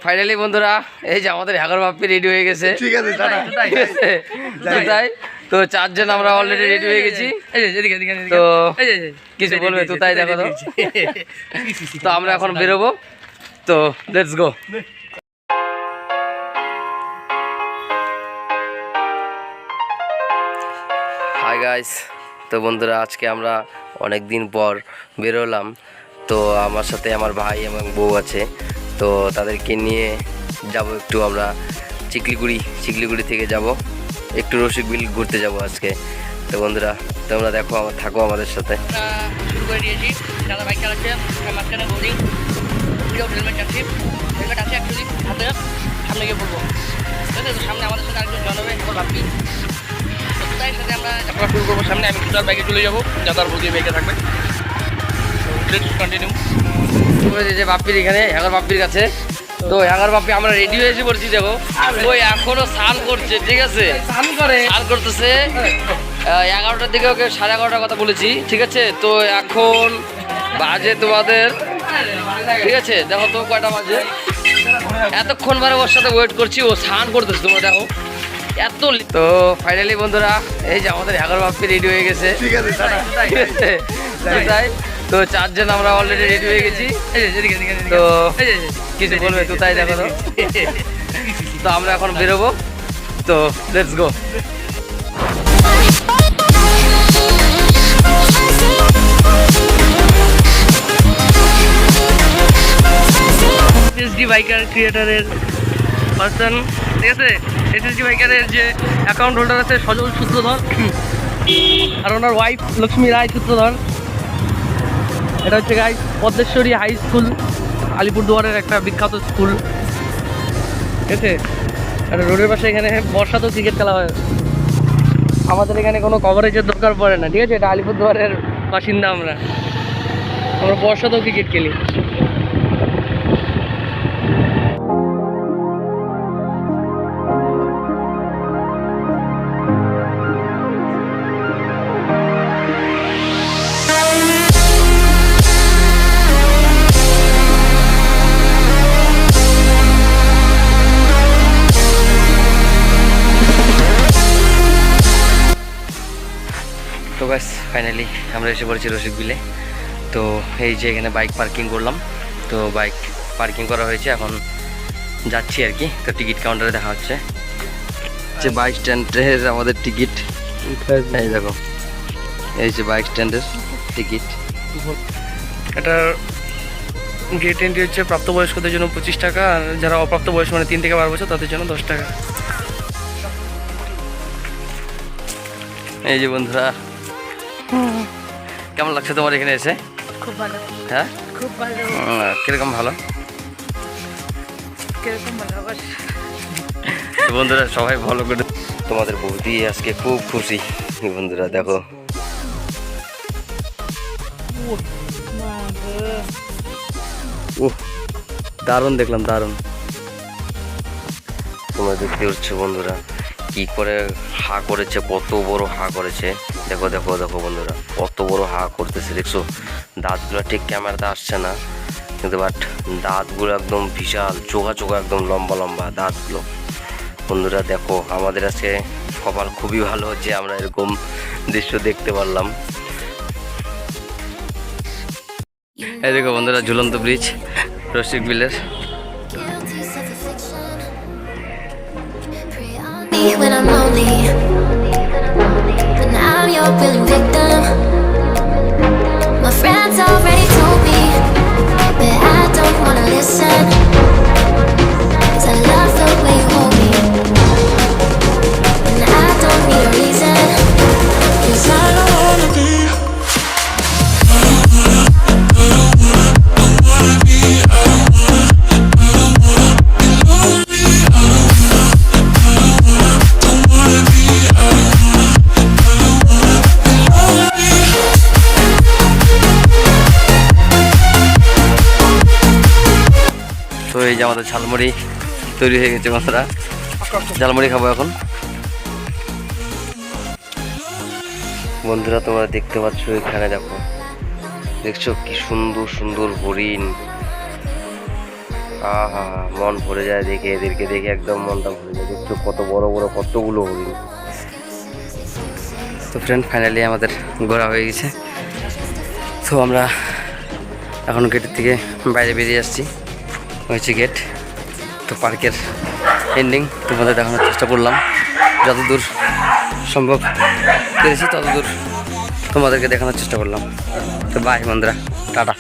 Finally বন্ধুরা এই যে আমাদের হ্যাগার বাপ্পি রেডি হয়ে গেছে। ঠিক আছে টাটা। তাই তো চারজন আমরা অলরেডি রেডি হয়ে গেছি। তো কিছু বলবে তো তাই দেখো। তো আমরা এখন বেরোবো, তো লেটস গো। হাই গাইস, তো বন্ধুরা আজকে আমরা অনেক দিন পর বেরোলাম। তো আমার সাথে আমার ভাই এবং বউ আছে, তো তাদেরকে নিয়ে যাব একটু আমরা চিকলিগুড়ি থেকে যাব একটু রসিকবিল ঘুরতে যাব আজকে। তো বন্ধুরা তোমরা দেখো, থাকো আমাদের সাথে। শুরু করে দিয়েছি, দাদা বাইক চালাচ্ছে, মাঝখানে বোর্ডিং হেলমেট যাচ্ছি, হেলমেট আছে অ্যাকচুয়ালি হাতে, সামনে গিয়ে বলবো। ঠিক আছে, তো সামনে আমাদের সাথে আরেকজন জনবে এখন ভাবছি। তো তাই সাথে আমরা যাত্রা শুরু করবো। সামনে আমি দুটার বাইকে চলে যাবো, যাতার বলতে বাইকে থাকবে। কন্টিনিউ যে বাপ্পির এখানে হ্যাঙ্গার বাপ্পির কাছে। তো হ্যাঙ্গার বাপ্পি আমরা রেডি হয়ে এসে পড়ছি, দেখো ওই এখনো স্নান করছে। ঠিক আছে, স্নান করতেছে। 11টার দিকে ওকে 11:30 কথা বলেছি। ঠিক আছে, তো এখন বাজে তোমাদের, ঠিক আছে দেখো তো কয়টা বাজে। এতক্ষণ বারে ওর সাথে ওয়েট করছি, ও স্নান করতেছে, তোমরা দেখো এত। তো ফাইনালি বন্ধুরা এই যে আমাদের হ্যাঙ্গার বাপ্পি রেডি হয়ে গেছে। ঠিক আছে টাটা। তাই তো চারজন আমরা অলরেডি রেডি হয়ে গেছি। তো কিছু বলবে তো তাই দেখো। তো আমরা এখন বেরোবো, তো লেটস গো। এসএসডি বাইকার ক্রিয়েটারের পার্সন, ঠিক আছে। এসএসডি বাইকারের যে অ্যাকাউন্ট হোল্ডার আছে সজল সূত্রধর, আর ওনার ওয়াইফ লক্ষ্মী রায় সূত্রধর। এটা হচ্ছে গাইস পদ্মেশ্বরী হাই স্কুল, আলিপুরদুয়ারের একটা বিখ্যাত স্কুল। ঠিক আছে, আর রোডের পাশে এখানে বর্ষাতেও ক্রিকেট খেলা হয়। আমাদের এখানে কোনো কভারেজের দরকার পড়ে না। ঠিক আছে, এটা আলিপুরদুয়ারের বাসিন্দা আমরা বর্ষাতেও ক্রিকেট খেলি। তো ব্যাস ফাইনালি আমরা এসে পড়েছি রসিকবিলে। তো এই যে এখানে বাইক পার্কিং করলাম, তো বাইক পার্কিং করা হয়েছে, এখন যাচ্ছি আর কি। তো টিকিট কাউন্টারে দেখা হচ্ছে যে বাইক স্ট্যান্ডের আমাদের টিকিট, এই দেখো এই যে বাইক স্ট্যান্ডের টিকিট। এটার গেট এন্ট্রি হচ্ছে প্রাপ্তবয়স্কদের জন্য 25 টাকা, আর যারা অপ্রাপ্ত বয়স মানে 3 থেকে 12 বছর তাদের জন্য 10 টাকা। এই যে বন্ধুরা কেমন লাগছে তোমার এখানে এসে? খুব ভালো। হ্যাঁ খুব ভালো। কিরকম ভালো? কিরকম ভালো? বন্ধুরা সবাই ভালো করে। তোমাদের বৌদি আজকে খুব খুশি বন্ধুরা, দেখো দারুণ দেখলাম, দারুণ। তোমরা দেখতে হচ্ছে বন্ধুরা কি করে হা করেছে, কত বড় হা করেছে। দেখো দেখো দেখো বন্ধুরা কত বড় হা করতেছে, দেখছো? দাঁতগুলো ঠিক ক্যামেরাতে আসছে না, কিন্তু বাট দাঁতগুলো একদম বিশাল, চোখা চোখা একদম লম্বা লম্বা দাঁতগুলো। বন্ধুরা দেখো আমাদের আজকে কপাল খুবই ভালো যে আমরা এরকম দৃশ্য দেখতে পারলাম। এই দেখো বন্ধুরা ঝুলন্ত bridge রসিকবিলের। When I'm lonely, but now you're willing victim. My friends already told me, but I don't wanna listen. 'Cause I love the way you hold me, and I don't need a reason. 'Cause I don't wanna be. তো এই যে আমাদের ঝালমুড়ি তৈরি হয়ে গেছে বন্ধুরা, ঝালমুড়ি খাবো এখন। বন্ধুরা তোমরা দেখতে পাচ্ছ এখানে, দেখো দেখছো কি সুন্দর সুন্দর হরিণ। আহা, মন ভরে যায় দেখে, এদেরকে দেখে একদম মনটা ভরে যায়। দেখছো কত বড় বড় কতগুলো হরিণ। তো ফ্রেন্ড, ফাইনালি আমাদের ঘোরা হয়ে গেছে। তো আমরা এখন গেটের থেকে বাইরে বেরিয়ে আসছি, হয়েছে গেট। তো পার্কের এন্ডিং তোমাদের দেখানোর চেষ্টা করলাম, যতদূর সম্ভব পেরেছি ততদূর তোমাদেরকে দেখানোর চেষ্টা করলাম। তো বাই বন্ধুরা, টাটা।